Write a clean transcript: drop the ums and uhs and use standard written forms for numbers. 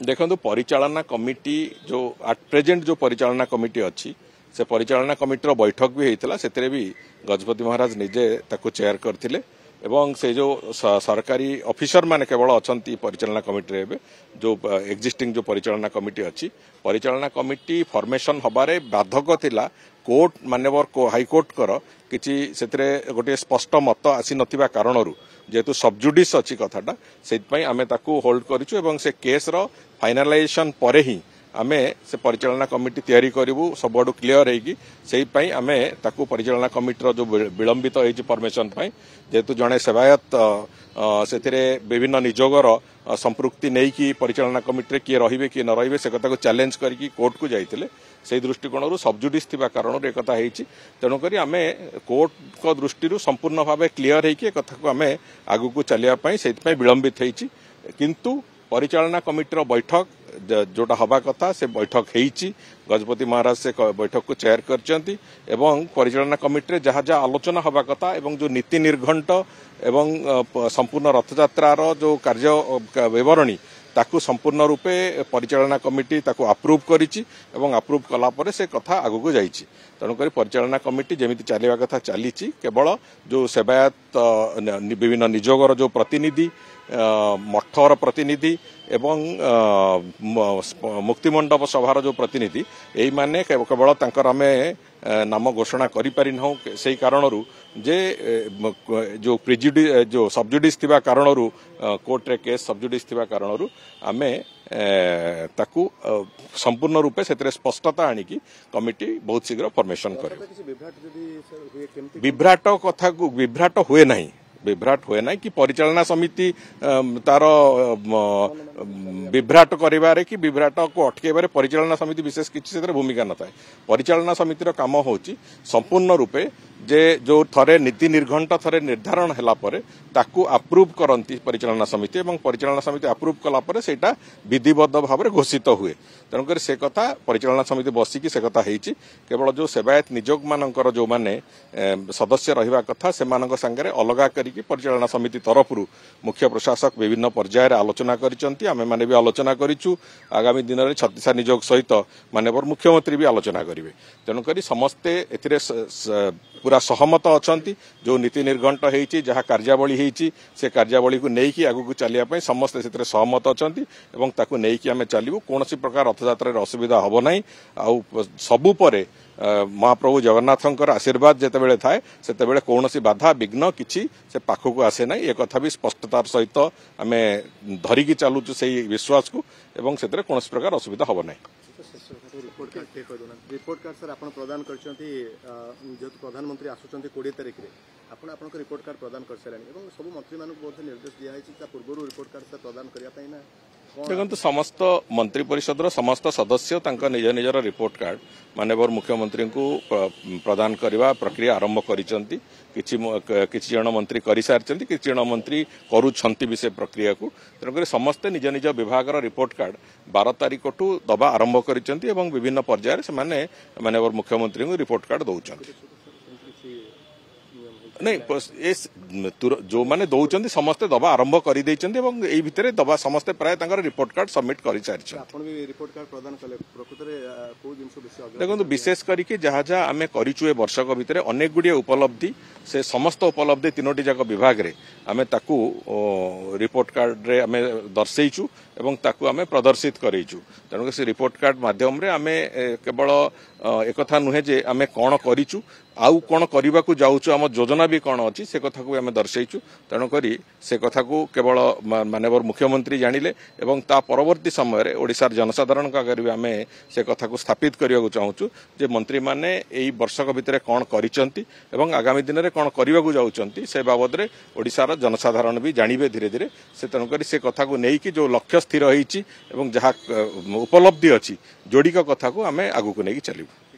देखो परिचालना कमिटी जो at present जो परिचालना कमिटी अच्छी से परिचालना कमिटी बैठक भी होता से भी गजपति महाराज निजे ताको चेयर करथिले एवं से जो सरकारी ऑफिसर माने केवल अच्छा परिचालना कमिटी जो एक्जिस्टिंग जो परिचालना कमिटी अच्छी परिचालना कमिटी फॉर्मेशन हबारे बाधक थिला कोर्ट माननीय हाईकोर्ट कर किसी गोटे स्पष्ट मत आसी नथिबा कारणरू जेहेतु सबजुडिस अच्छी कथाटा से आमे ताकू होल्ड करिछु एवं से केस रो फाइनलाइजेशन परे ही आमे से परिचालना कमिटी तैयारी करिवु सबडू क्लियर होगी से आमे ताकू परिचालना कमिटी जो विलंबित होइछि परमिशन पई जेहेतु जड़े सेवायत से विभिन्न निजोगर संपृक्ति नहीं कि परिचालना कमिटी किए रे किए न रे से कथा को चैलेंज करके कोर्ट को जाइए से दृष्टिकोण सबजुडिस थिबा कारण एक तेणुक आम कोर्ट को दृष्टि संपूर्ण भाव क्लियर होगी कथा को आम आगु को चलिया से विलंबित होइछि किंतु परिचालना कमिटी बैठक जोटा हवा कथा से बैठक होइछि गजपति महाराज से बैठक को चेयर करचंती एवं परिचालना कमिटी जहाँ जहाँ आलोचना हवा कथा एवं जो नीति निर्घंट एवं संपूर्ण रथयात्रार जो कार्य विवरणी ताकू संपूर्ण रूपे परिचालना कमिटी ताकू अप्रूव करिछि एवं अप्रूव कला परे से कथा आगु को जाइछि तेणुक परिचालना कमिटी जमिति चलिया कथा चलीछि केवल जो सेवायत विभिन्न निजोगर जो प्रतिनिधि मठर प्रतिनिधि एवं मुक्तिमंडप सभार जो प्रतिनिधि यही माने केवल तांकर आमे नाम घोषणा करि पारि नहु सेही कारणरू जे जो जो सबजुडिस थिबा कारणरू कोर्ट रे केस सबजुडिस थिबा कारणरू आमे ताकू संपूर्ण रूपे से स्पष्टता आनिकी कमिटी बहुत शीघ्र फॉर्मेशन करे विभ्राट कथा को विभ्राट हुए नहीं विभ्राट हुए ना कि परिचालना समिति तार विभ्राट करिवारे कि विभ्राट को अटकेबारे परिचालना समिति विशेष किसी भूमिका न थाए परिचालना समितिर काम होची संपूर्ण रूपे जे जो थरे नीति निर्घंट थरे निर्धारण हैला परे ताकू अप्रूव करंती परिचालना समिति एवं परिचालना समिति अप्रूव कला परे सेटा विधिबद्ध भाव घोषित हुए तेणुकर से कथा परिचालना समिति बसिकी से कथा हेची केवल जो सेवायत निजोग मानकर जो माने सदस्य रहिबा कथा से मानक संगे अलगा करिकी परिचालना समिति तरफरु मुख्य प्रशासक विभिन्न पर्याय आलोचना करिसंती आमे माने भी आलोचना करिछु आगामी दिन में छत्तीसा निजोग सहित माननीय मुख्यमंत्री भी आलोचना करिवे तेणुकर समस्ते एथिरे पूरा सहमत अछंती जो नीति निर्घंट हेची जहाँ कार्यावली हेची से कार्यावली को नेकी आगु को चलिया पई समस्ते सेतरे सहमत अछंती एवं ताकू नेकी आमे चलिबु कोनोसी प्रकार रथयात्रा रे असुविधा हबो नाही आ सबु परे महाप्रभु जगन्नाथंकर आशीर्वाद जेतेबेले थाए सेतेबेले कोनोसी बाधा विघ्न किछि से पाखकु आसे नाही ए कथा भी स्पष्टतार सहित आमे धरिकी चालुचु सेही विश्वास को एवं सेतरे कोनोसी प्रकार असुविधा हबो नाही रिपोर्ट कार्ड सर आपण प्रदान करछंती जेतु प्रधानमंत्री आसुचंती 20 तारिख रे आपण आपनकर रिपोर्ट कार्ड प्रदान कर सलानी एवं सब मंत्री मानक बहुत निर्देश दिया है ता पूर्व रिपोर्ट कार्ड सर प्रदान करिया पई ना देखो समस्त मंत्री परिषद समस्त सदस्य निज निजर रिपोर्ट कार्ड माननीय मुख्यमंत्री को प्रदान करने प्रक्रिया आरंभ करिसंती किछि जन मंत्री कर सारी किछि जन मंत्री करुछंती भी से प्रक्रिया को तेणुक समस्ते निज निज विभाग रिपोर्ट कार्ड 12 तारिख ठू दबा आरंभ करिसंती एवं विभिन्न पर्याय से माननीय मुख्यमंत्री को रिपोर्ट कार्ड दौरान नहीं जो माने दौरान समस्ते दबा आरंभ कर भितर दबा समस्ते प्राय रिपोर्ट कार्ड सबमिट कर देखो विशेष करके जहाँ जहाँ आम करूँ वर्षक भितर अनेक गुड़िया उपलब्धि से समस्त उपलब्धि 3टी जाक विभाग रे आमे ताकू रिपोर्ट कार्ड रे आमे दर्शेइचु एवं ताकू आमे प्रदर्शित करेइचु तेणु से रिपोर्ट कार्ड माध्यम रे आमे केवल एक कथा नुहे जे आमे कौन करिचु आउ कौन करने को जाऊँ आम योजना भी कौन अच्छी से कथा को आम दर्शेचु तेणुक से कथा को केवल माननीय मुख्यमंत्री जानिले एवं ता परवर्ती समय ओडिशार जनसाधारण आगे भी आम से कथा को स्थापित करने को चाहूँ जे मंत्री माने यही वर्षक भितर कौन करिसंती एवं आगामी दिन में कौन करने को जाऊँच से बाबद में ओडिशार जनसाधारण भी जानिबे धीरे धीरे से तेणुक से कथा को लेकिन जो लक्ष्य स्थिर होती जहाँ उपलब्धि अच्छी जोड़िक कथा को आम आगू को लेकिन चलू।